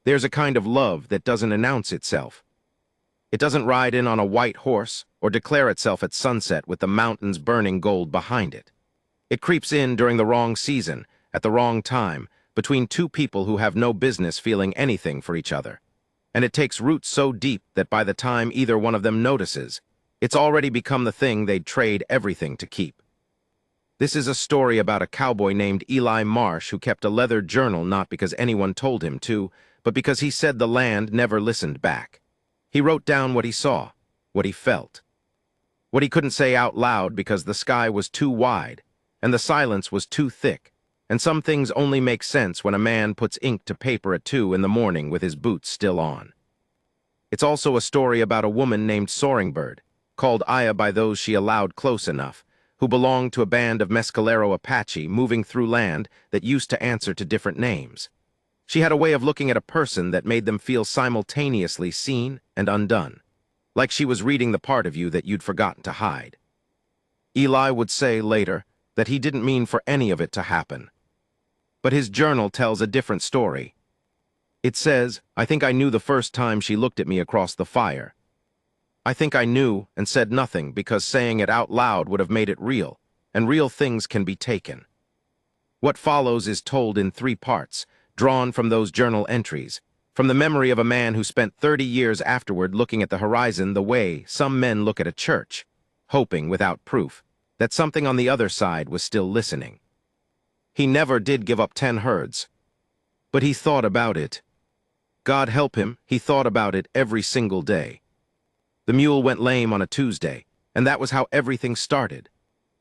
There's a kind of love that doesn't announce itself. It doesn't ride in on a white horse or declare itself at sunset with the mountains burning gold behind it. It creeps in during the wrong season, at the wrong time, between two people who have no business feeling anything for each other. And it takes roots so deep that by the time either one of them notices, it's already become the thing they'd trade everything to keep. This is a story about a cowboy named Eli Marsh who kept a leather journal not because anyone told him to, but because he said the land never listened back. He wrote down what he saw, what he felt. What he couldn't say out loud because the sky was too wide, and the silence was too thick, and some things only make sense when a man puts ink to paper at 2 in the morning with his boots still on. It's also a story about a woman named Soaringbird, called Aya by those she allowed close enough, who belonged to a band of Mescalero Apache moving through land that used to answer to different names. She had a way of looking at a person that made them feel simultaneously seen and undone, like she was reading the part of you that you'd forgotten to hide. Eli would say later that he didn't mean for any of it to happen. But his journal tells a different story. It says, "I think I knew the first time she looked at me across the fire. I think I knew and said nothing because saying it out loud would have made it real, and real things can be taken." What follows is told in 3 parts, drawn from those journal entries, from the memory of a man who spent 30 years afterward looking at the horizon the way some men look at a church, hoping without proof that something on the other side was still listening. He never did give up 10 herds, but he thought about it. God help him, he thought about it every single day. The mule went lame on a Tuesday, and that was how everything started.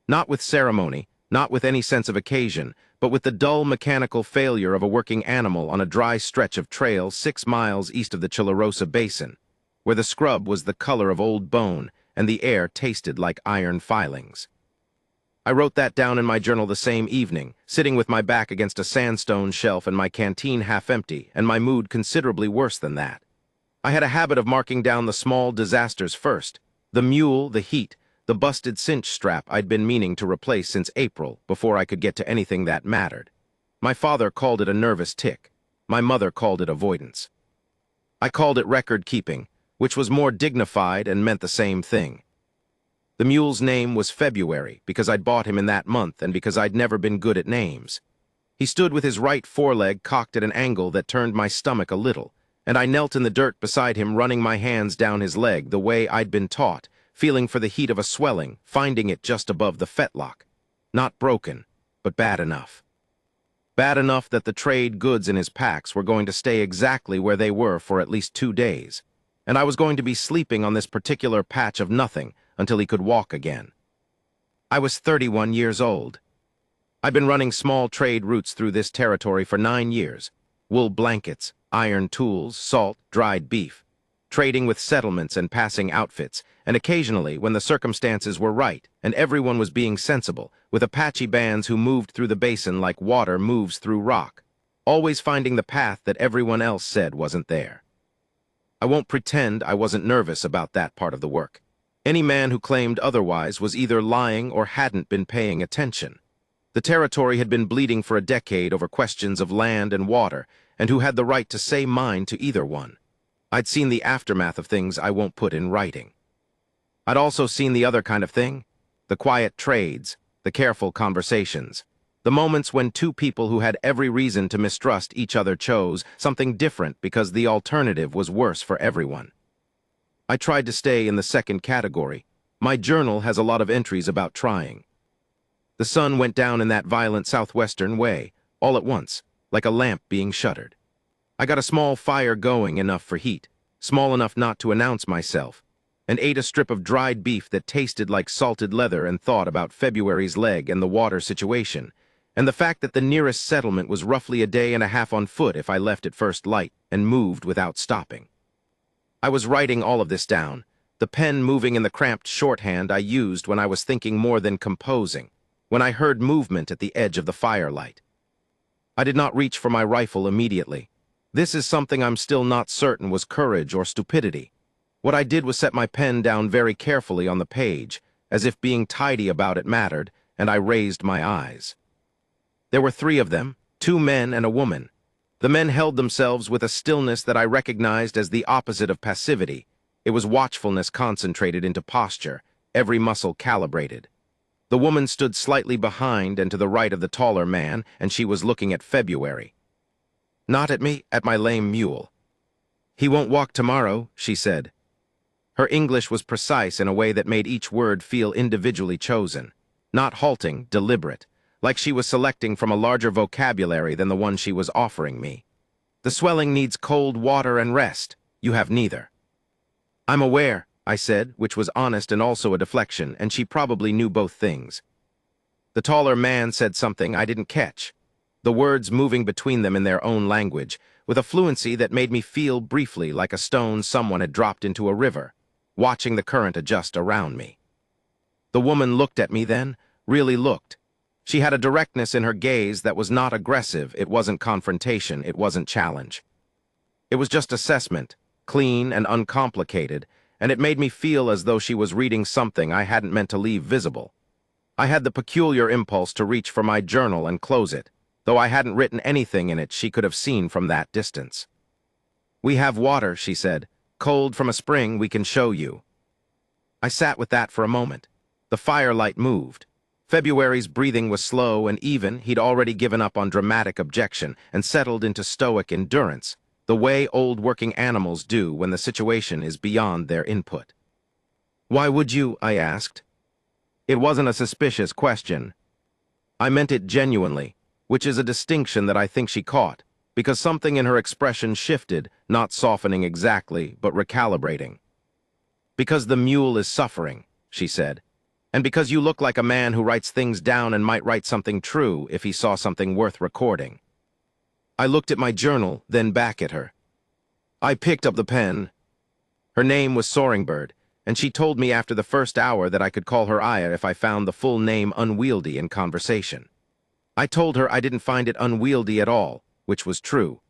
Not with ceremony, not with any sense of occasion, but with the dull mechanical failure of a working animal on a dry stretch of trail 6 miles east of the Chilarosa Basin, where the scrub was the color of old bone and the air tasted like iron filings. I wrote that down in my journal the same evening, sitting with my back against a sandstone shelf and my canteen half empty, and my mood considerably worse than that. I had a habit of marking down the small disasters first: the mule, the heat, the busted cinch strap I'd been meaning to replace since April before I could get to anything that mattered. My father called it a nervous tick. My mother called it avoidance. I called it record-keeping, which was more dignified and meant the same thing. The mule's name was February because I'd bought him in that month and because I'd never been good at names. He stood with his right foreleg cocked at an angle that turned my stomach a little, and I knelt in the dirt beside him, running my hands down his leg the way I'd been taught, feeling for the heat of a swelling, finding it just above the fetlock. Not broken, but bad enough. Bad enough that the trade goods in his packs were going to stay exactly where they were for at least 2 days, and I was going to be sleeping on this particular patch of nothing until he could walk again. I was 31 years old. I'd been running small trade routes through this territory for 9 years. Wool blankets, iron tools, salt, dried beef. Trading with settlements and passing outfits, and occasionally, when the circumstances were right and everyone was being sensible, with Apache bands who moved through the basin like water moves through rock, always finding the path that everyone else said wasn't there. I won't pretend I wasn't nervous about that part of the work. Any man who claimed otherwise was either lying or hadn't been paying attention. The territory had been bleeding for a decade over questions of land and water, and who had the right to say mine to either one. I'd seen the aftermath of things I won't put in writing. I'd also seen the other kind of thing, the quiet trades, the careful conversations, the moments when 2 people who had every reason to mistrust each other chose something different because the alternative was worse for everyone. I tried to stay in the second category. My journal has a lot of entries about trying. The sun went down in that violent southwestern way, all at once, like a lamp being shuttered. I got a small fire going, enough for heat, small enough not to announce myself, and ate a strip of dried beef that tasted like salted leather and thought about February's leg and the water situation, and the fact that the nearest settlement was roughly a day and a half on foot if I left at first light and moved without stopping. I was writing all of this down, the pen moving in the cramped shorthand I used when I was thinking more than composing, when I heard movement at the edge of the firelight. I did not reach for my rifle immediately. This is something I'm still not certain was courage or stupidity. What I did was set my pen down very carefully on the page, as if being tidy about it mattered, and I raised my eyes. There were 3 of them, 2 men and a woman. The men held themselves with a stillness that I recognized as the opposite of passivity. It was watchfulness concentrated into posture, every muscle calibrated. The woman stood slightly behind and to the right of the taller man, and she was looking at February. Not at me, at my lame mule. "He won't walk tomorrow," she said. Her English was precise in a way that made each word feel individually chosen, not halting, deliberate, like she was selecting from a larger vocabulary than the one she was offering me. "The swelling needs cold water and rest. You have neither." "I'm aware," I said, which was honest and also a deflection, and she probably knew both things. The taller man said something I didn't catch, the words moving between them in their own language, with a fluency that made me feel briefly like a stone someone had dropped into a river, watching the current adjust around me. The woman looked at me then, really looked. She had a directness in her gaze that was not aggressive, it wasn't confrontation, it wasn't challenge. It was just assessment, clean and uncomplicated, and it made me feel as though she was reading something I hadn't meant to leave visible. I had the peculiar impulse to reach for my journal and close it, though I hadn't written anything in it she could have seen from that distance. "We have water," she said. "Cold from a spring we can show you." I sat with that for a moment. The firelight moved. February's breathing was slow and even. He'd already given up on dramatic objection and settled into stoic endurance, the way old working animals do when the situation is beyond their input. "Why would you?" I asked. It wasn't a suspicious question. I meant it genuinely, which is a distinction that I think she caught, because something in her expression shifted, not softening exactly, but recalibrating. "Because the mule is suffering," she said. "And because you look like a man who writes things down and might write something true if he saw something worth recording." I looked at my journal, then back at her. I picked up the pen. Her name was Soaringbird, and she told me after the first hour that I could call her Aya if I found the full name unwieldy in conversation. I told her I didn't find it unwieldy at all, which was true,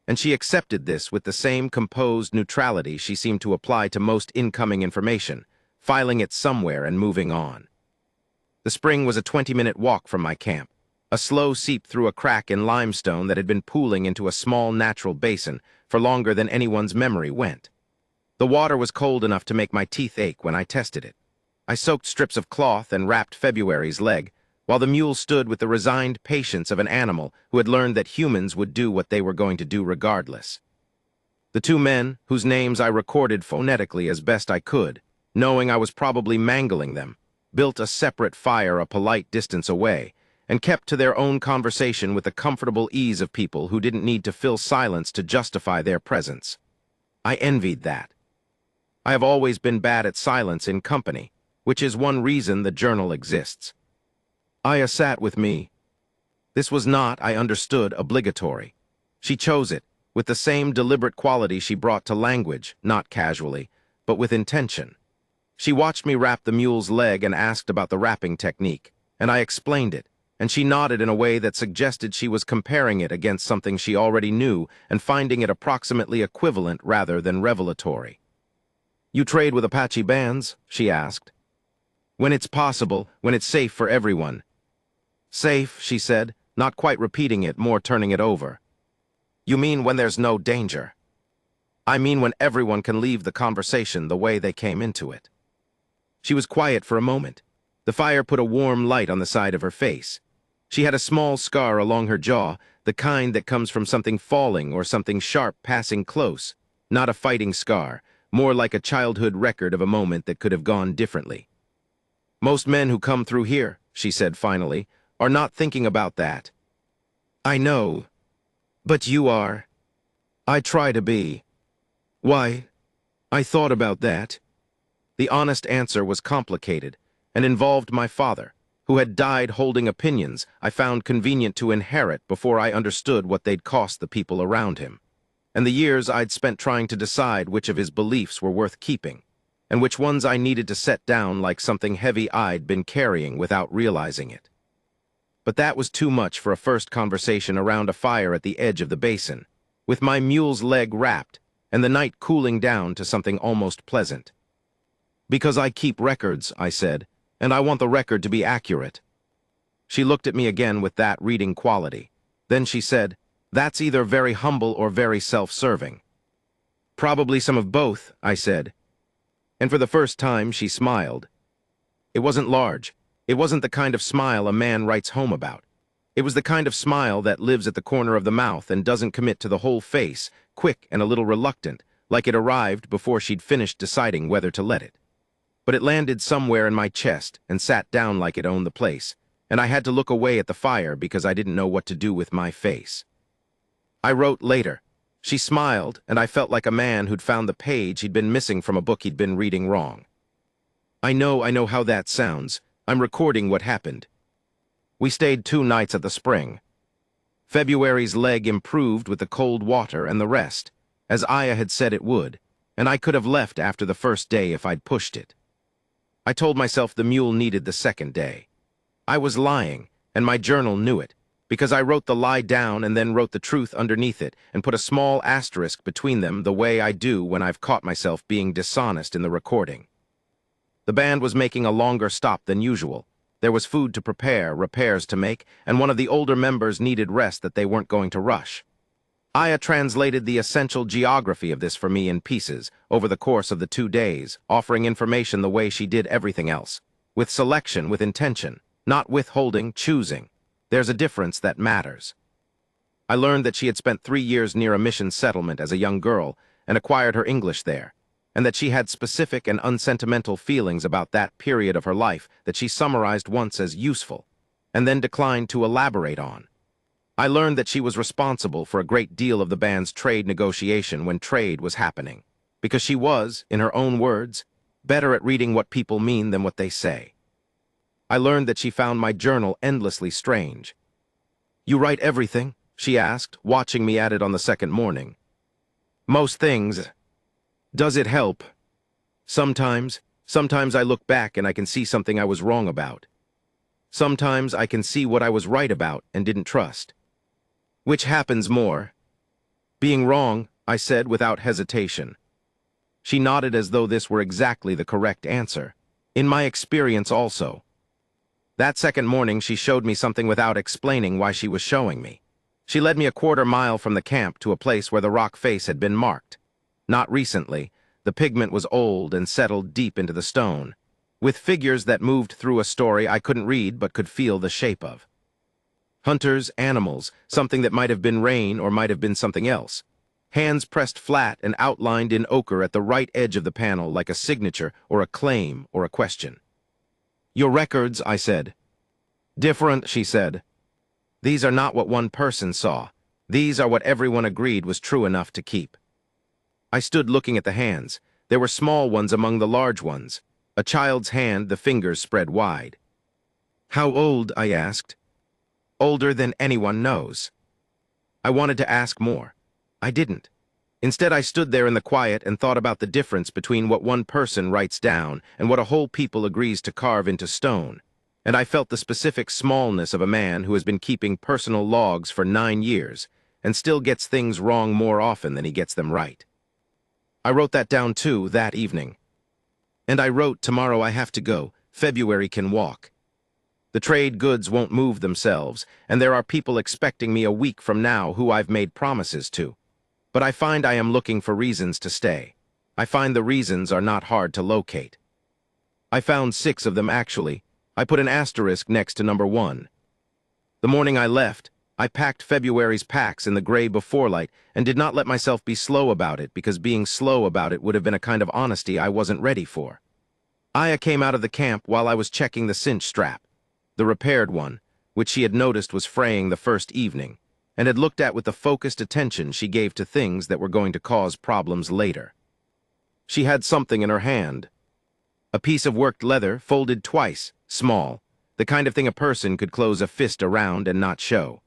and she accepted this with the same composed neutrality she seemed to apply to most incoming information, filing it somewhere and moving on. The spring was a 20-minute walk from my camp, a slow seep through a crack in limestone that had been pooling into a small natural basin for longer than anyone's memory went. The water was cold enough to make my teeth ache when I tested it. I soaked strips of cloth and wrapped February's leg, while the mule stood with the resigned patience of an animal who had learned that humans would do what they were going to do regardless. The two men, whose names I recorded phonetically as best I could, knowing I was probably mangling them, built a separate fire a polite distance away, and kept to their own conversation with the comfortable ease of people who didn't need to fill silence to justify their presence. I envied that. I have always been bad at silence in company, which is one reason the journal exists. Aya sat with me. This was not, I understood, obligatory. She chose it, with the same deliberate quality she brought to language, not casually, but with intention. She watched me wrap the mule's leg and asked about the wrapping technique, and I explained it, and she nodded in a way that suggested she was comparing it against something she already knew and finding it approximately equivalent rather than revelatory. "You trade with Apache bands?" she asked. "When it's possible, when it's safe for everyone." "Safe," she said, not quite repeating it, more turning it over. "You mean when there's no danger?" "I mean when everyone can leave the conversation the way they came into it." She was quiet for a moment. The fire put a warm light on the side of her face. She had a small scar along her jaw, the kind that comes from something falling or something sharp passing close. Not a fighting scar, more like a childhood record of a moment that could have gone differently. "Most men who come through here," she said finally, "are not thinking about that." "I know. But you are." "I try to be." "Why? I thought about that." The honest answer was complicated and involved my father, who had died holding opinions I found convenient to inherit before I understood what they'd cost the people around him, and the years I'd spent trying to decide which of his beliefs were worth keeping, and which ones I needed to set down like something heavy I'd been carrying without realizing it. But that was too much for a first conversation around a fire at the edge of the basin, with my mule's leg wrapped and the night cooling down to something almost pleasant. "Because I keep records," I said, "and I want the record to be accurate." She looked at me again with that reading quality. Then she said, That's either very humble or very self-serving. Probably some of both, I said. And for the first time, she smiled. It wasn't large. It wasn't the kind of smile a man writes home about. It was the kind of smile that lives at the corner of the mouth and doesn't commit to the whole face, quick and a little reluctant, like it arrived before she'd finished deciding whether to let it. But it landed somewhere in my chest and sat down like it owned the place, and I had to look away at the fire because I didn't know what to do with my face. I wrote later. She smiled, and I felt like a man who'd found the page he'd been missing from a book he'd been reading wrong. I know how that sounds. I'm recording what happened. We stayed 2 nights at the spring. February's leg improved with the cold water and the rest, as Aya had said it would, and I could have left after the first day if I'd pushed it. I told myself the mule needed the second day. I was lying, and my journal knew it, because I wrote the lie down and then wrote the truth underneath it and put a small asterisk between them the way I do when I've caught myself being dishonest in the recording. The band was making a longer stop than usual. There was food to prepare, repairs to make, and one of the older members needed rest that they weren't going to rush. Aya translated the essential geography of this for me in pieces over the course of the 2 days, offering information the way she did everything else, with selection, with intention, not withholding, choosing. There's a difference that matters. I learned that she had spent 3 years near a mission settlement as a young girl and acquired her English there, and that she had specific and unsentimental feelings about that period of her life that she summarized once as useful, and then declined to elaborate on. I learned that she was responsible for a great deal of the band's trade negotiation when trade was happening, because she was, in her own words, better at reading what people mean than what they say. I learned that she found my journal endlessly strange. "You write everything?" she asked, watching me at it on the second morning. "Most things. Does it help?" Sometimes I look back and I can see something I was wrong about. Sometimes I can see what I was right about and didn't trust. Which happens more? "Being wrong," I said without hesitation. She nodded as though this were exactly the correct answer. "In my experience also." That second morning she showed me something without explaining why she was showing me. She led me a 1/4 mile from the camp to a place where the rock face had been marked. Not recently. The pigment was old and settled deep into the stone, with figures that moved through a story I couldn't read but could feel the shape of. Hunters, animals, something that might have been rain or might have been something else. Hands pressed flat and outlined in ochre at the right edge of the panel like a signature or a claim or a question. "Your records," I said. "Different," she said. "These are not what one person saw. These are what everyone agreed was true enough to keep." I stood looking at the hands. There were small ones among the large ones. A child's hand, the fingers spread wide. "How old?" I asked. "Older than anyone knows." I wanted to ask more. I didn't. Instead, I stood there in the quiet and thought about the difference between what one person writes down and what a whole people agrees to carve into stone. And I felt the specific smallness of a man who has been keeping personal logs for 9 years and still gets things wrong more often than he gets them right. I wrote that down too that evening. And I wrote, "Tomorrow I have to go. February can walk. The trade goods won't move themselves, and there are people expecting me a week from now who I've made promises to. But I find I am looking for reasons to stay. I find the reasons are not hard to locate. I found 6 of them, actually. I put an asterisk next to number 1. The morning I left, I packed February's packs in the gray before light and did not let myself be slow about it because being slow about it would have been a kind of honesty I wasn't ready for. Aya came out of the camp while I was checking the cinch strap, the repaired one, which she had noticed was fraying the first evening, and had looked at with the focused attention she gave to things that were going to cause problems later. She had something in her hand. A piece of worked leather, folded twice, small, the kind of thing a person could close a fist around and not show.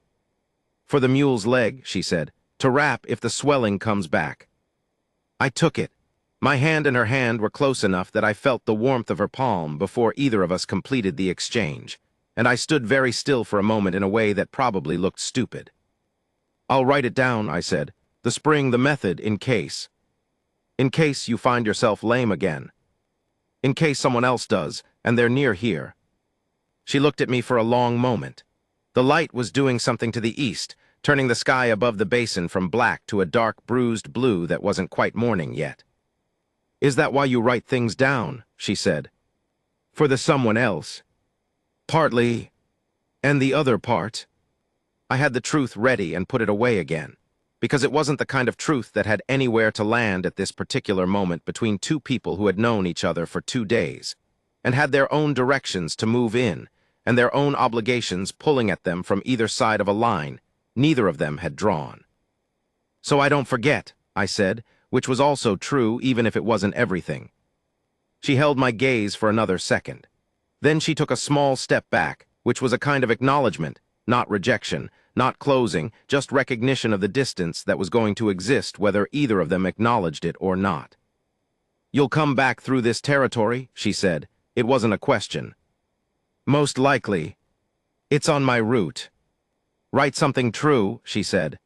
"For the mule's leg," she said, "to wrap if the swelling comes back." I took it. My hand and her hand were close enough that I felt the warmth of her palm before either of us completed the exchange, and I stood very still for a moment in a way that probably looked stupid. "I'll write it down," I said. "The spring, the method, in case. In case you find yourself lame again. In case someone else does, and they're near here." She looked at me for a long moment. The light was doing something to the east, turning the sky above the basin from black to a dark, bruised blue that wasn't quite morning yet. "Is that why you write things down?" she said. "For the someone else?" "Partly. And the other part?" I had the truth ready and put it away again, because it wasn't the kind of truth that had anywhere to land at this particular moment between two people who had known each other for 2 days, and had their own directions to move in, and their own obligations pulling at them from either side of a line neither of them had drawn. "So I don't forget," I said, which was also true even if it wasn't everything. She held my gaze for another second. Then she took a small step back, which was a kind of acknowledgement, not rejection, not closing, just recognition of the distance that was going to exist whether either of them acknowledged it or not. "You'll come back through this territory," she said. It wasn't a question. "Most likely. It's on my route." "Write something true," she said.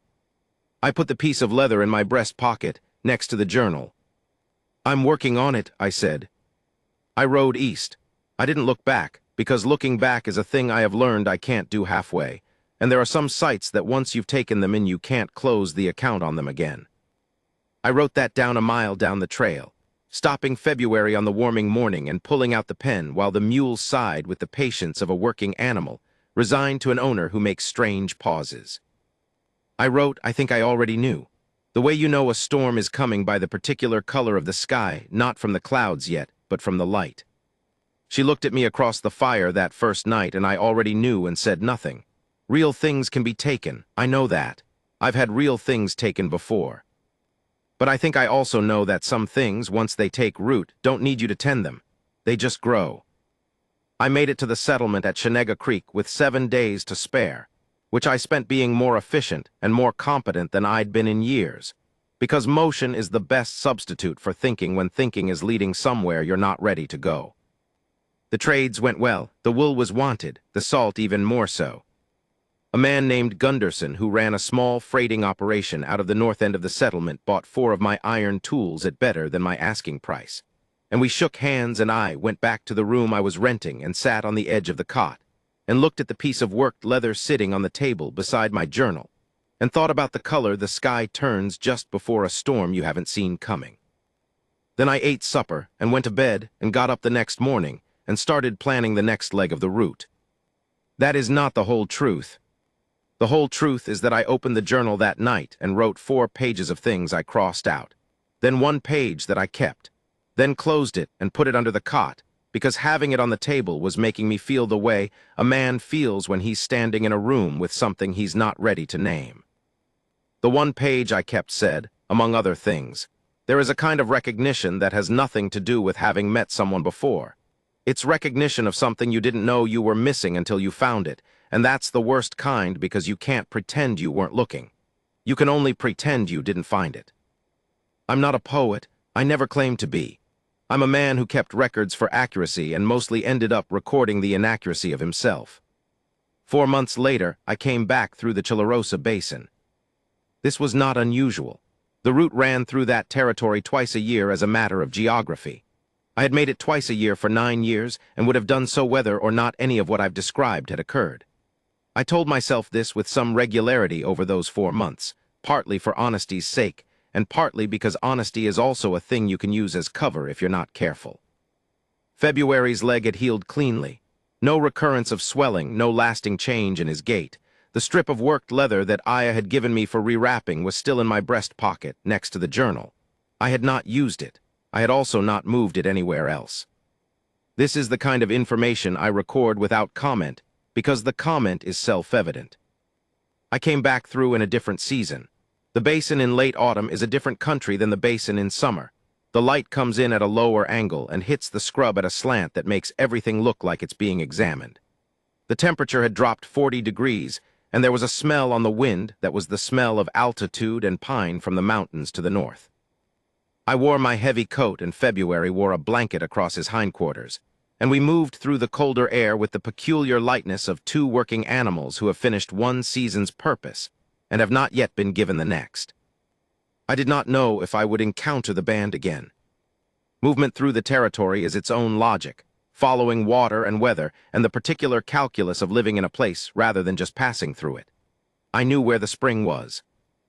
I put the piece of leather in my breast pocket, next to the journal. "I'm working on it," I said. I rode east. I didn't look back, because looking back is a thing I have learned I can't do halfway, and there are some sights that once you've taken them in you can't close the account on them again. I wrote that down a mile down the trail, stopping February on the warming morning and pulling out the pen while the mule sighed with the patience of a working animal, resigned to an owner who makes strange pauses. I wrote, I think I already knew. The way you know a storm is coming by the particular color of the sky, not from the clouds yet, but from the light. She looked at me across the fire that first night, and I already knew and said nothing. Real things can be taken, I know that. I've had real things taken before. But I think I also know that some things, once they take root, don't need you to tend them. They just grow. I made it to the settlement at Shenega Creek with 7 days to spare, which I spent being more efficient and more competent than I'd been in years, because motion is the best substitute for thinking when thinking is leading somewhere you're not ready to go. The trades went well, the wool was wanted, the salt even more so. A man named Gunderson, who ran a small freighting operation out of the north end of the settlement, bought 4 of my iron tools at better than my asking price, and we shook hands and I went back to the room I was renting and sat on the edge of the cot, and looked at the piece of worked leather sitting on the table beside my journal, and thought about the color the sky turns just before a storm you haven't seen coming. Then I ate supper and went to bed and got up the next morning and started planning the next leg of the route. That is not the whole truth. The whole truth is that I opened the journal that night and wrote 4 pages of things I crossed out, then 1 page that I kept, then closed it and put it under the cot, because having it on the table was making me feel the way a man feels when he's standing in a room with something he's not ready to name. The 1 page I kept said, among other things, there is a kind of recognition that has nothing to do with having met someone before. It's recognition of something you didn't know you were missing until you found it, and that's the worst kind because you can't pretend you weren't looking. You can only pretend you didn't find it. I'm not a poet. I never claimed to be. I'm a man who kept records for accuracy and mostly ended up recording the inaccuracy of himself. 4 months later, I came back through the Chilarosa Basin. This was not unusual. The route ran through that territory twice a year as a matter of geography. I had made it twice a year for 9 years and would have done so whether or not any of what I've described had occurred. I told myself this with some regularity over those 4 months, partly for honesty's sake, and partly because honesty is also a thing you can use as cover if you're not careful. February's leg had healed cleanly. No recurrence of swelling, no lasting change in his gait. The strip of worked leather that Aya had given me for rewrapping was still in my breast pocket, next to the journal. I had not used it. I had also not moved it anywhere else. This is the kind of information I record without comment, because the comment is self-evident. I came back through in a different season. The basin in late autumn is a different country than the basin in summer. The light comes in at a lower angle and hits the scrub at a slant that makes everything look like it's being examined. The temperature had dropped 40 degrees, and there was a smell on the wind that was the smell of altitude and pine from the mountains to the north. I wore my heavy coat, and February wore a blanket across his hindquarters, and we moved through the colder air with the peculiar lightness of 2 working animals who have finished 1 season's purpose and have not yet been given the next. I did not know if I would encounter the band again. Movement through the territory is its own logic, following water and weather and the particular calculus of living in a place rather than just passing through it. I knew where the spring was.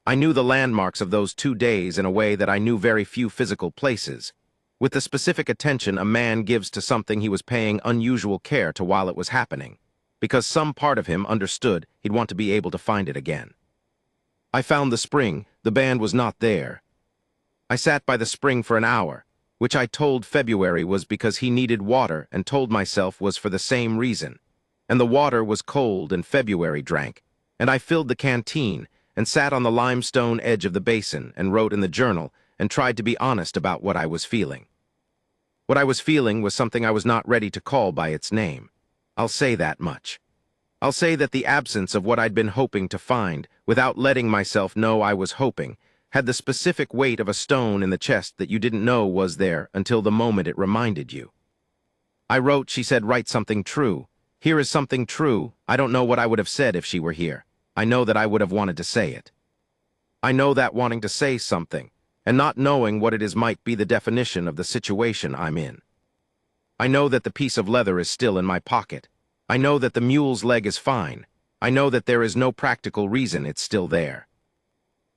I knew the landmarks of those 2 days in a way that I knew very few physical places, with the specific attention a man gives to something he was paying unusual care to while it was happening, because some part of him understood he'd want to be able to find it again. I found the spring. The band was not there. I sat by the spring for an hour, which I told February was because he needed water and told myself was for the same reason. And the water was cold and February drank, and I filled the canteen and sat on the limestone edge of the basin and wrote in the journal and tried to be honest about what I was feeling. What I was feeling was something I was not ready to call by its name. I'll say that much. I'll say that the absence of what I'd been hoping to find, without letting myself know I was hoping, had the specific weight of a stone in the chest that you didn't know was there until the moment it reminded you. I wrote, she said, write something true. Here is something true. I don't know what I would have said if she were here. I know that I would have wanted to say it. I know that wanting to say something, and not knowing what it is might be the definition of the situation I'm in. I know that the piece of leather is still in my pocket. I know that the mule's leg is fine. I know that there is no practical reason it's still there.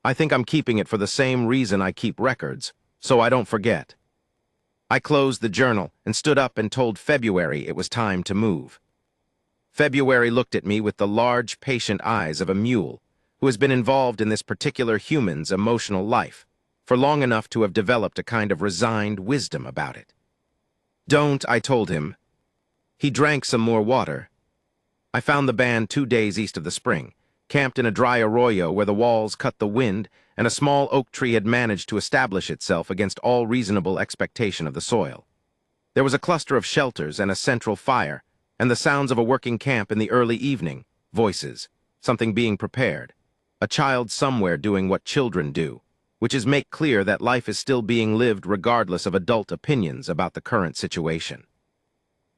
I think I'm keeping it for the same reason I keep records, so I don't forget. I closed the journal and stood up and told February it was time to move. February looked at me with the large, patient eyes of a mule who has been involved in this particular human's emotional life for long enough to have developed a kind of resigned wisdom about it. Don't, I told him. He drank some more water. I found the band 2 days east of the spring, camped in a dry arroyo where the walls cut the wind and a small oak tree had managed to establish itself against all reasonable expectation of the soil. There was a cluster of shelters and a central fire, and the sounds of a working camp in the early evening, voices, something being prepared, a child somewhere doing what children do, which is make clear that life is still being lived regardless of adult opinions about the current situation.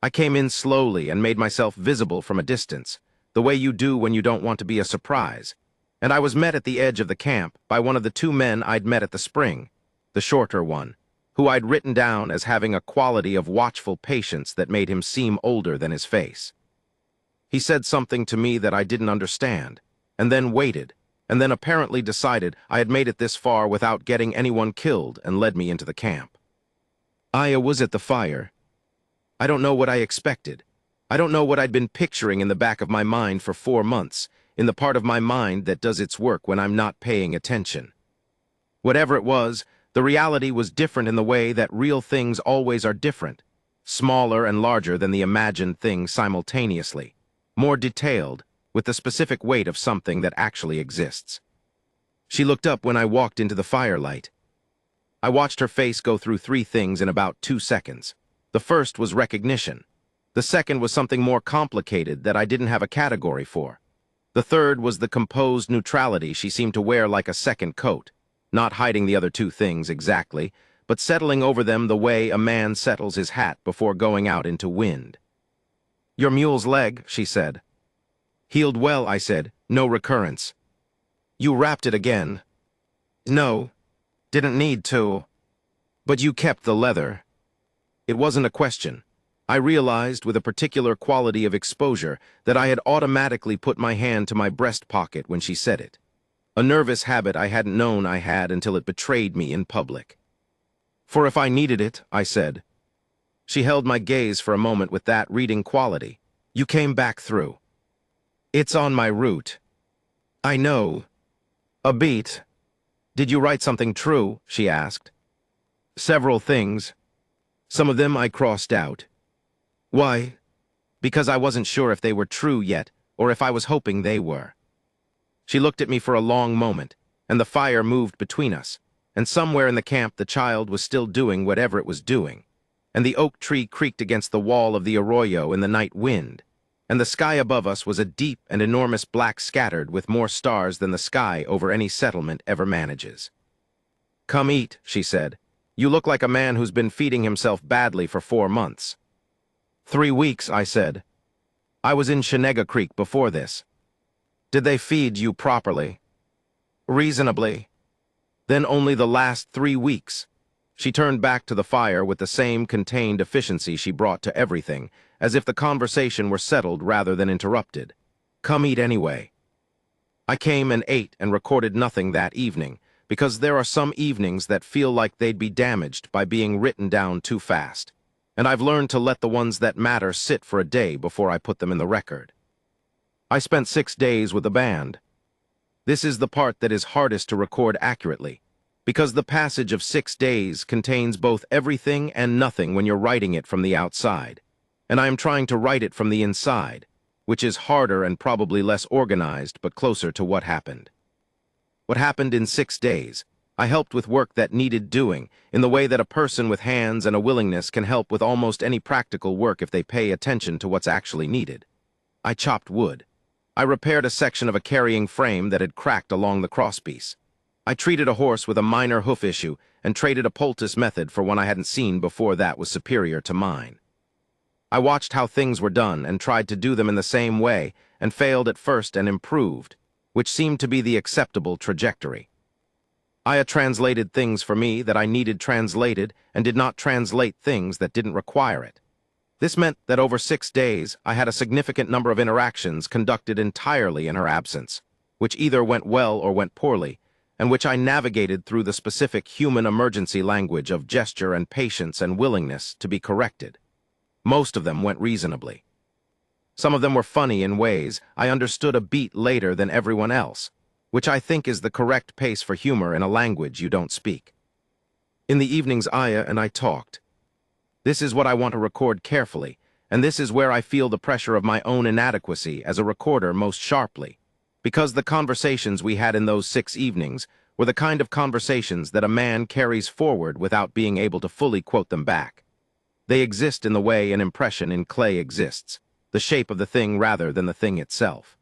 I came in slowly and made myself visible from a distance, the way you do when you don't want to be a surprise, and I was met at the edge of the camp by one of the 2 men I'd met at the spring, the shorter one, who I'd written down as having a quality of watchful patience that made him seem older than his face. He said something to me that I didn't understand, and then waited, and then apparently decided I had made it this far without getting anyone killed and led me into the camp. I was at the fire. I don't know what I expected. I don't know what I'd been picturing in the back of my mind for 4 months, in the part of my mind that does its work when I'm not paying attention. Whatever it was, the reality was different in the way that real things always are different, smaller and larger than the imagined thing simultaneously, more detailed, with the specific weight of something that actually exists. She looked up when I walked into the firelight. I watched her face go through 3 things in about 2 seconds. The first was recognition. The second was something more complicated that I didn't have a category for. The third was the composed neutrality she seemed to wear like a second coat, not hiding the other 2 things exactly, but settling over them the way a man settles his hat before going out into wind. Your mule's leg, she said. Healed well, I said. No recurrence. You wrapped it again. No, didn't need to. But you kept the leather. It wasn't a question. I realized with a particular quality of exposure that I had automatically put my hand to my breast pocket when she said it. A nervous habit I hadn't known I had until it betrayed me in public. For if I needed it, I said. She held my gaze for a moment with that reading quality. You came back through. It's on my route. I know. A beat. Did you write something true? She asked. Several things. Some of them I crossed out. Why? Because I wasn't sure if they were true yet, or if I was hoping they were. She looked at me for a long moment, and the fire moved between us, and somewhere in the camp the child was still doing whatever it was doing, and the oak tree creaked against the wall of the arroyo in the night wind, and the sky above us was a deep and enormous black scattered with more stars than the sky over any settlement ever manages. Come eat, she said. You look like a man who's been feeding himself badly for 4 months. 3 weeks, I said. I was in Shenega Creek before this. Did they feed you properly? Reasonably. Then only the last 3 weeks. She turned back to the fire with the same contained efficiency she brought to everything, as if the conversation were settled rather than interrupted. Come eat anyway. I came and ate and recorded nothing that evening, because there are some evenings that feel like they'd be damaged by being written down too fast. And I've learned to let the ones that matter sit for a day before I put them in the record. I spent 6 days with the band. This is the part that is hardest to record accurately, because the passage of 6 days contains both everything and nothing when you're writing it from the outside. And I am trying to write it from the inside, which is harder and probably less organized, but closer to what happened. What happened in 6 days? I helped with work that needed doing, in the way that a person with hands and a willingness can help with almost any practical work if they pay attention to what's actually needed. I chopped wood. I repaired a section of a carrying frame that had cracked along the crosspiece. I treated a horse with a minor hoof issue and traded a poultice method for one I hadn't seen before that was superior to mine. I watched how things were done and tried to do them in the same way and failed at first and improved, which seemed to be the acceptable trajectory. I translated things for me that I needed translated and did not translate things that didn't require it. This meant that over 6 days, I had a significant number of interactions conducted entirely in her absence, which either went well or went poorly, and which I navigated through the specific human emergency language of gesture and patience and willingness to be corrected. Most of them went reasonably. Some of them were funny in ways I understood a beat later than everyone else, which I think is the correct pace for humor in a language you don't speak. In the evenings, Aya and I talked. This is what I want to record carefully, and this is where I feel the pressure of my own inadequacy as a recorder most sharply, because the conversations we had in those 6 evenings were the kind of conversations that a man carries forward without being able to fully quote them back. They exist in the way an impression in clay exists, the shape of the thing rather than the thing itself.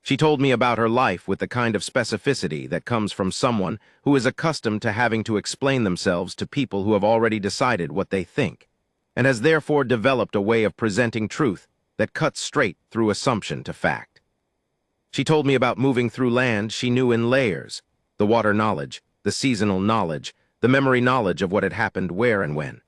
She told me about her life with the kind of specificity that comes from someone who is accustomed to having to explain themselves to people who have already decided what they think, and has therefore developed a way of presenting truth that cuts straight through assumption to fact. She told me about moving through land she knew in layers, the water knowledge, the seasonal knowledge, the memory knowledge of what had happened where and when.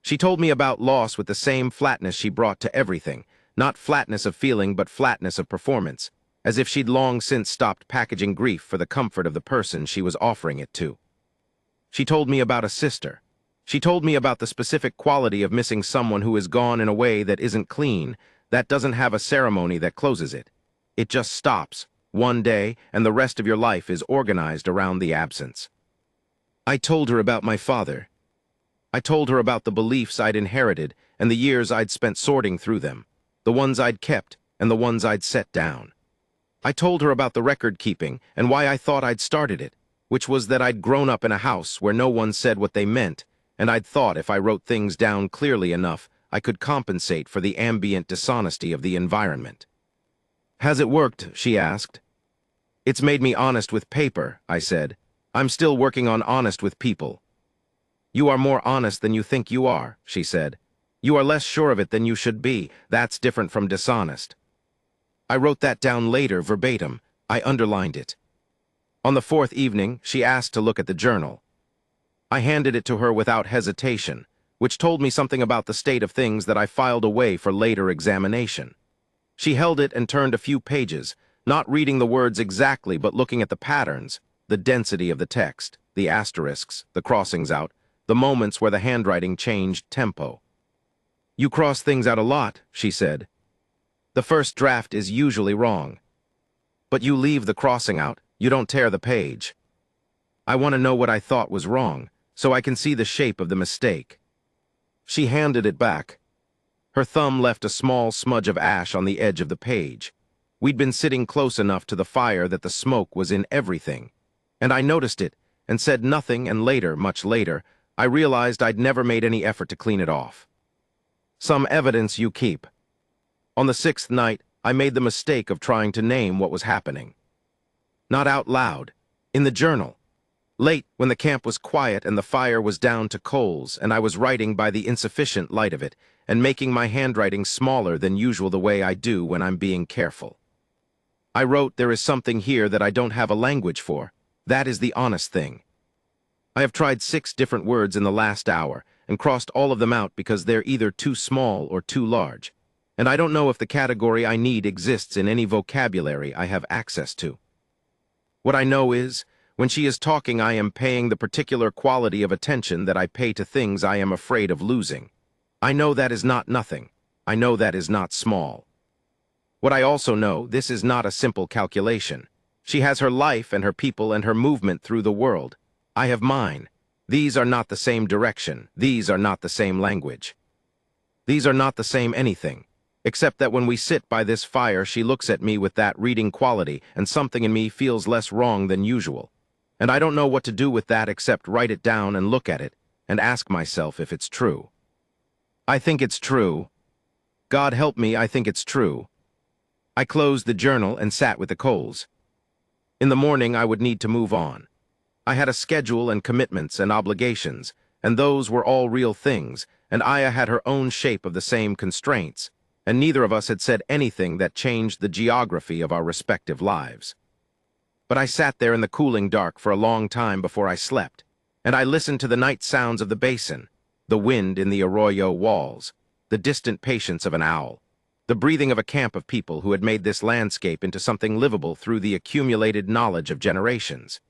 She told me about loss with the same flatness she brought to everything, not flatness of feeling but flatness of performance, as if she'd long since stopped packaging grief for the comfort of the person she was offering it to. She told me about a sister. She told me about the specific quality of missing someone who is gone in a way that isn't clean, that doesn't have a ceremony that closes it. It just stops, one day, and the rest of your life is organized around the absence. I told her about my father. I told her about the beliefs I'd inherited and the years I'd spent sorting through them, the ones I'd kept and the ones I'd set down. I told her about the record-keeping and why I thought I'd started it, which was that I'd grown up in a house where no one said what they meant, and I'd thought if I wrote things down clearly enough, I could compensate for the ambient dishonesty of the environment. "Has it worked?" she asked. "It's made me honest with paper," I said. "I'm still working on honest with people." "You are more honest than you think you are," she said. "You are less sure of it than you should be. That's different from dishonest." I wrote that down later, verbatim. I underlined it. On the 4th evening, she asked to look at the journal. I handed it to her without hesitation, which told me something about the state of things that I filed away for later examination. She held it and turned a few pages, not reading the words exactly but looking at the patterns, the density of the text, the asterisks, the crossings out, the moments where the handwriting changed tempo. "You cross things out a lot," she said. "The first draft is usually wrong. But you leave the crossing out, you don't tear the page. I want to know what I thought was wrong, so I can see the shape of the mistake." She handed it back. Her thumb left a small smudge of ash on the edge of the page. We'd been sitting close enough to the fire that the smoke was in everything, and I noticed it and said nothing, and later, much later, I realized I'd never made any effort to clean it off. Some evidence you keep. On the 6th night, I made the mistake of trying to name what was happening. Not out loud, in the journal. Late, when the camp was quiet and the fire was down to coals, and I was writing by the insufficient light of it, and making my handwriting smaller than usual the way I do when I'm being careful. I wrote, "There is something here that I don't have a language for. That is the honest thing. I have tried 6 different words in the last hour, and crossed all of them out because they're either too small or too large, and I don't know if the category I need exists in any vocabulary I have access to. What I know is, when she is talking, I am paying the particular quality of attention that I pay to things I am afraid of losing. I know that is not nothing. I know that is not small. What I also know, this is not a simple calculation. She has her life and her people and her movement through the world. I have mine. These are not the same direction. These are not the same language. These are not the same anything, except that when we sit by this fire, she looks at me with that reading quality, and something in me feels less wrong than usual. And I don't know what to do with that except write it down and look at it, and ask myself if it's true. I think it's true. God help me, I think it's true. I closed the journal and sat with the coals. In the morning, I would need to move on. I had a schedule and commitments and obligations, and those were all real things, and Aya had her own shape of the same constraints, and neither of us had said anything that changed the geography of our respective lives. But I sat there in the cooling dark for a long time before I slept, and I listened to the night sounds of the basin, the wind in the arroyo walls, the distant patience of an owl, the breathing of a camp of people who had made this landscape into something livable through the accumulated knowledge of generations.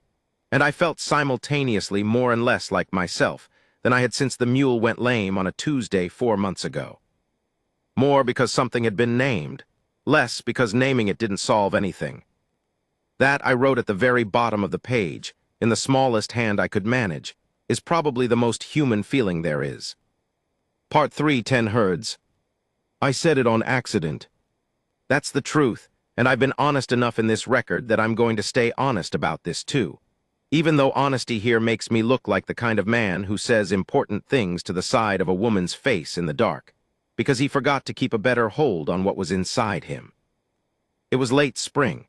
And I felt simultaneously more and less like myself than I had since the mule went lame on a Tuesday 4 months ago. More because something had been named, less because naming it didn't solve anything. That I wrote at the very bottom of the page, in the smallest hand I could manage, is probably the most human feeling there is. Part 3, 10 herds. I said it on accident. That's the truth, and I've been honest enough in this record that I'm going to stay honest about this too. Even though honesty here makes me look like the kind of man who says important things to the side of a woman's face in the dark, because he forgot to keep a better hold on what was inside him. It was late spring,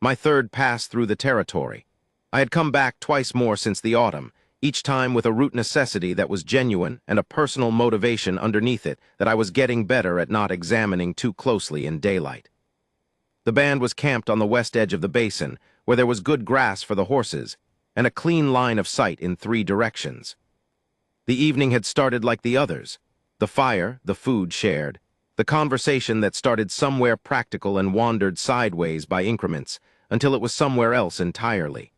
my third pass through the territory. I had come back twice more since the autumn, each time with a root necessity that was genuine and a personal motivation underneath it that I was getting better at not examining too closely in daylight. The band was camped on the west edge of the basin, where there was good grass for the horses, and a clean line of sight in 3 directions. The evening had started like the others. The fire, the food shared, the conversation that started somewhere practical and wandered sideways by increments until it was somewhere else entirely.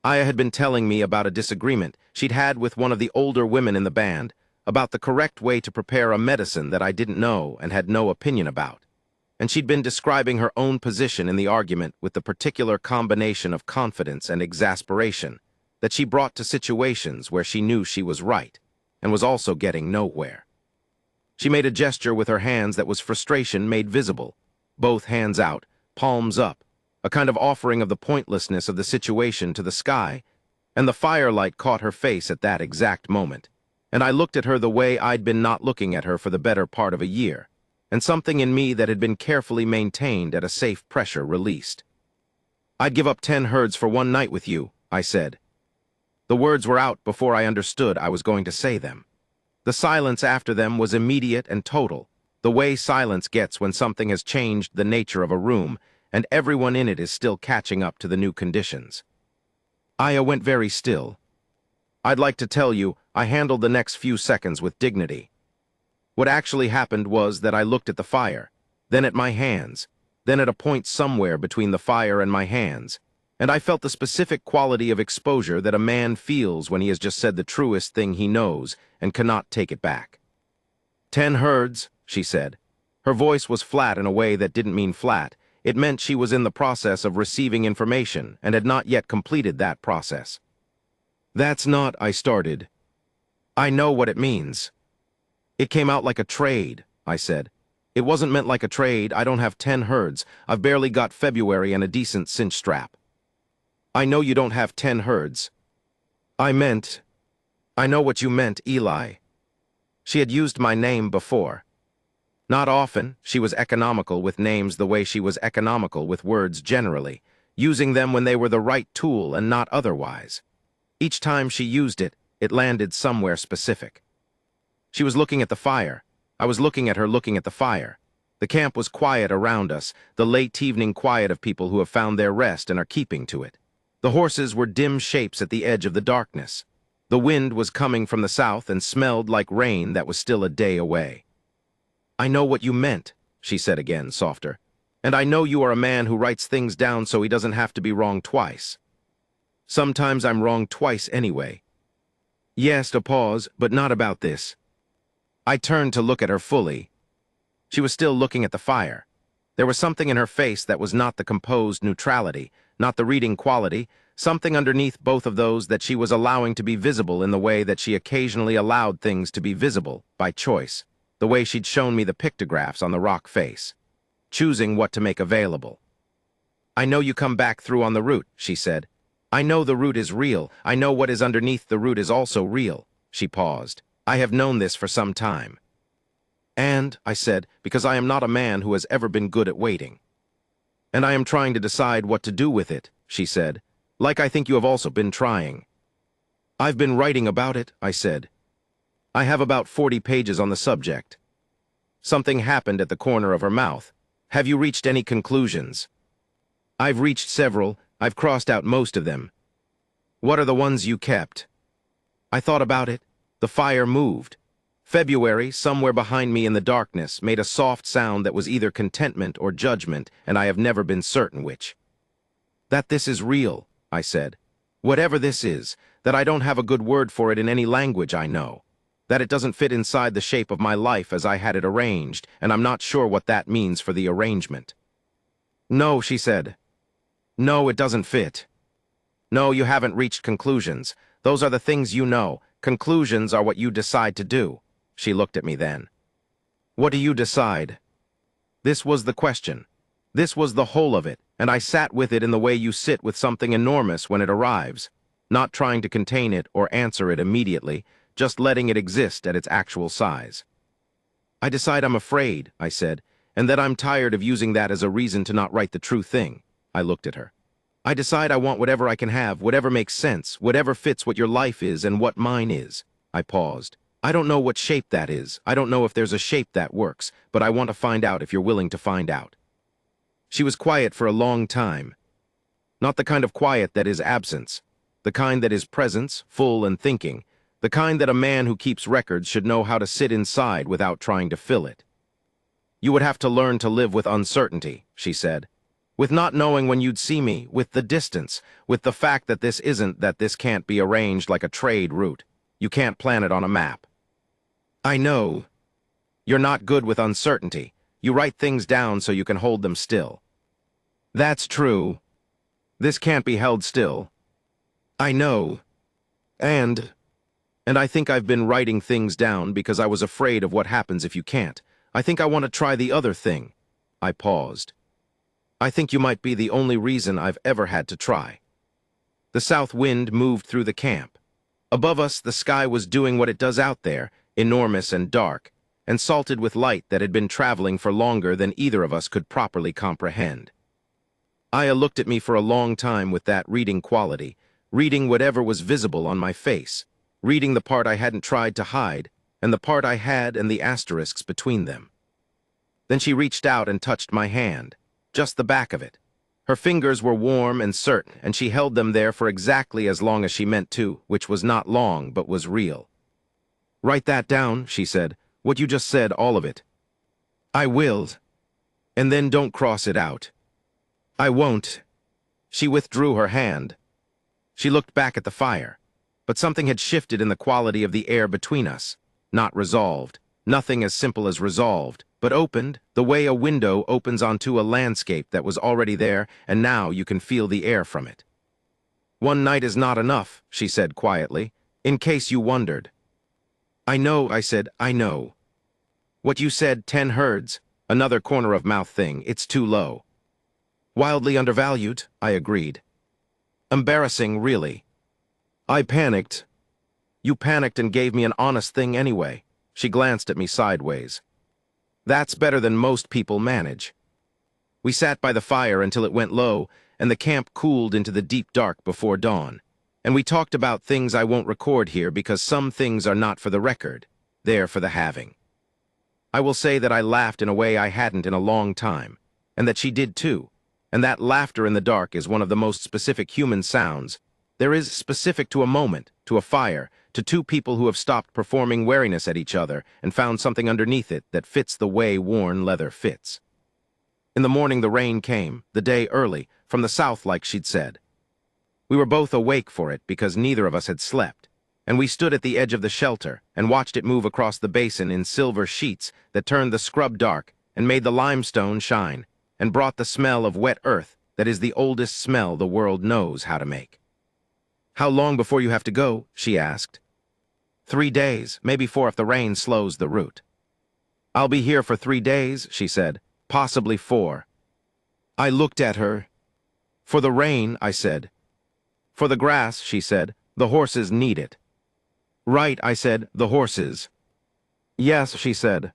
Aya had been telling me about a disagreement she'd had with one of the older women in the band about the correct way to prepare a medicine that I didn't know and had no opinion about. And she'd been describing her own position in the argument with the particular combination of confidence and exasperation that she brought to situations where she knew she was right and was also getting nowhere. She made a gesture with her hands that was frustration made visible, both hands out, palms up, a kind of offering of the pointlessness of the situation to the sky, and the firelight caught her face at that exact moment, and I looked at her the way I'd been not looking at her for the better part of a year, and something in me that had been carefully maintained at a safe pressure released. I'd give up 10 herds for one night with you, I said. The words were out before I understood I was going to say them. The silence after them was immediate and total, the way silence gets when something has changed the nature of a room, and everyone in it is still catching up to the new conditions. Aya went very still. I'd like to tell you I handled the next few seconds with dignity. What actually happened was that I looked at the fire, then at my hands, then at a point somewhere between the fire and my hands, and I felt the specific quality of exposure that a man feels when he has just said the truest thing he knows and cannot take it back. 10 herds, she said. Her voice was flat in a way that didn't mean flat. It meant she was in the process of receiving information and had not yet completed that process. That's not, I started. I know what it means. It came out like a trade, I said. It wasn't meant like a trade. I don't have 10 herds. I've barely got February and a decent cinch strap. I know you don't have 10 herds. I know what you meant, Eli. She had used my name before. Not often, she was economical with names the way she was economical with words generally, using them when they were the right tool and not otherwise. Each time she used it, it landed somewhere specific. She was looking at the fire. I was looking at her looking at the fire. The camp was quiet around us, the late evening quiet of people who have found their rest and are keeping to it. The horses were dim shapes at the edge of the darkness. The wind was coming from the south and smelled like rain that was still a day away. I know what you meant, she said again, softer. And I know you are a man who writes things down so he doesn't have to be wrong twice. Sometimes I'm wrong twice anyway. Yes, a pause, but not about this. I turned to look at her fully. She was still looking at the fire. There was something in her face that was not the composed neutrality, not the reading quality, something underneath both of those that she was allowing to be visible in the way that she occasionally allowed things to be visible, by choice, the way she'd shown me the pictographs on the rock face, choosing what to make available. I know you come back through on the root, she said. I know the root is real. I know what is underneath the root is also real. She paused. I have known this for some time. And, I said, because I am not a man who has ever been good at waiting. And I am trying to decide what to do with it, she said, like I think you have also been trying. I've been writing about it, I said. I have about 40 pages on the subject. Something happened at the corner of her mouth. Have you reached any conclusions? I've reached several. I've crossed out most of them. What are the ones you kept? I thought about it. The fire moved. February, somewhere behind me in the darkness, made a soft sound that was either contentment or judgment, and I have never been certain which. That this is real, I said. Whatever this is, that I don't have a good word for it in any language I know. That it doesn't fit inside the shape of my life as I had it arranged, and I'm not sure what that means for the arrangement. No, she said. No, it doesn't fit. No, you haven't reached conclusions. Those are the things you know. Conclusions are what you decide to do. She looked at me then. What do you decide? This was the question. This was the whole of it, and I sat with it in the way you sit with something enormous when it arrives, not trying to contain it or answer it immediately, just letting it exist at its actual size. I decide I'm afraid, I said, and that I'm tired of using that as a reason to not write the true thing. I looked at her. I decide I want whatever I can have, whatever makes sense, whatever fits what your life is and what mine is. I paused. I don't know what shape that is. I don't know if there's a shape that works, but I want to find out if you're willing to find out. She was quiet for a long time. Not the kind of quiet that is absence, the kind that is presence, full and thinking, the kind that a man who keeps records should know how to sit inside without trying to fill it. You would have to learn to live with uncertainty, she said. With not knowing when you'd see me, with the distance, with the fact that this can't be arranged like a trade route. You can't plan it on a map. I know. You're not good with uncertainty. You write things down so you can hold them still. That's true. This can't be held still. I know. And I think I've been writing things down because I was afraid of what happens if you can't. I think I want to try the other thing. I paused. I think you might be the only reason I've ever had to try. The south wind moved through the camp. Above us, the sky was doing what it does out there, enormous and dark, and salted with light that had been traveling for longer than either of us could properly comprehend. Aya looked at me for a long time with that reading quality, reading whatever was visible on my face, reading the part I hadn't tried to hide, and the part I had and the asterisks between them. Then she reached out and touched my hand, just the back of it. Her fingers were warm and certain, and she held them there for exactly as long as she meant to, which was not long, but was real. Write that down, she said, what you just said, all of it. I will. And then don't cross it out. I won't. She withdrew her hand. She looked back at the fire, but something had shifted in the quality of the air between us. Not resolved, nothing as simple as resolved, but opened, the way a window opens onto a landscape that was already there, and now you can feel the air from it. One night is not enough, she said quietly, in case you wondered. I know, I said, I know. What you said, 10 herds, another corner of mouth thing, it's too low. Wildly undervalued, I agreed. Embarrassing, really. I panicked. You panicked and gave me an honest thing anyway. She glanced at me sideways. That's better than most people manage. We sat by the fire until it went low, and the camp cooled into the deep dark before dawn. And we talked about things I won't record here because some things are not for the record. They're for the having. I will say that I laughed in a way I hadn't in a long time, and that she did too. And that laughter in the dark is one of the most specific human sounds. There is specific to a moment, to a fire, to two people who have stopped performing wariness at each other and found something underneath it that fits the way worn leather fits. In the morning the rain came, the day early, from the south like she'd said. We were both awake for it because neither of us had slept, and we stood at the edge of the shelter and watched it move across the basin in silver sheets that turned the scrub dark and made the limestone shine, and brought the smell of wet earth that is the oldest smell the world knows how to make. "How long before you have to go?" she asked. 3 days, maybe 4 if the rain slows the route." "I'll be here for 3 days," she said, "possibly 4. I looked at her. "For the rain," I said. "For the grass," she said. "The horses need it." "Right," I said, "the horses." "Yes," she said.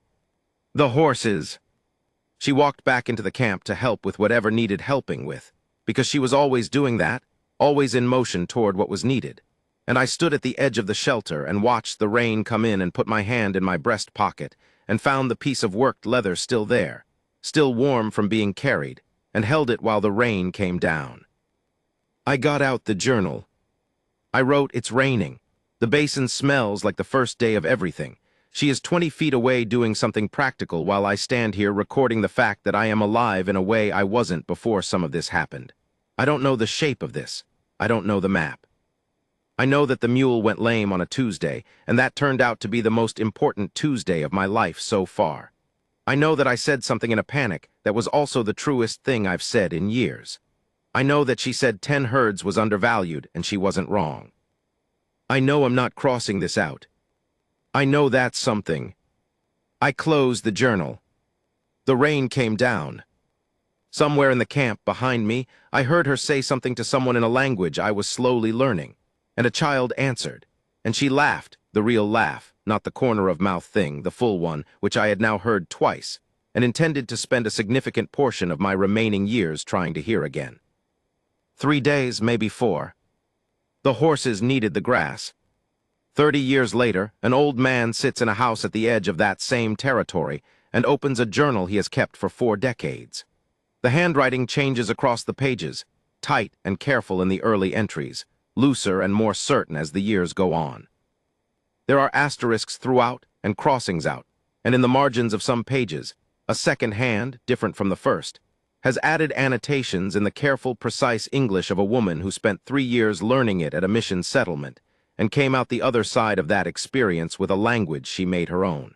"The horses." She walked back into the camp to help with whatever needed helping with, because she was always doing that, always in motion toward what was needed. And I stood at the edge of the shelter and watched the rain come in and put my hand in my breast pocket and found the piece of worked leather still there, still warm from being carried, and held it while the rain came down. I got out the journal. I wrote, "It's raining. The basin smells like the first day of everything. She is 20 feet away doing something practical while I stand here recording the fact that I am alive in a way I wasn't before some of this happened. I don't know the shape of this. I don't know the map. I know that the mule went lame on a Tuesday, and that turned out to be the most important Tuesday of my life so far. I know that I said something in a panic that was also the truest thing I've said in years. I know that she said 10 herds was undervalued, and she wasn't wrong. I know I'm not crossing this out. I know that's something." I closed the journal. The rain came down. Somewhere in the camp behind me, I heard her say something to someone in a language I was slowly learning, and a child answered, and she laughed, the real laugh, not the corner-of-mouth thing, the full one, which I had now heard twice, and intended to spend a significant portion of my remaining years trying to hear again. 3 days, maybe 4. The horses needed the grass. 30 years later, an old man sits in a house at the edge of that same territory and opens a journal he has kept for 4 decades. The handwriting changes across the pages, tight and careful in the early entries, looser and more certain as the years go on. There are asterisks throughout and crossings out, and in the margins of some pages, a second hand, different from the first, has added annotations in the careful, precise English of a woman who spent 3 years learning it at a mission settlement and came out the other side of that experience with a language she made her own.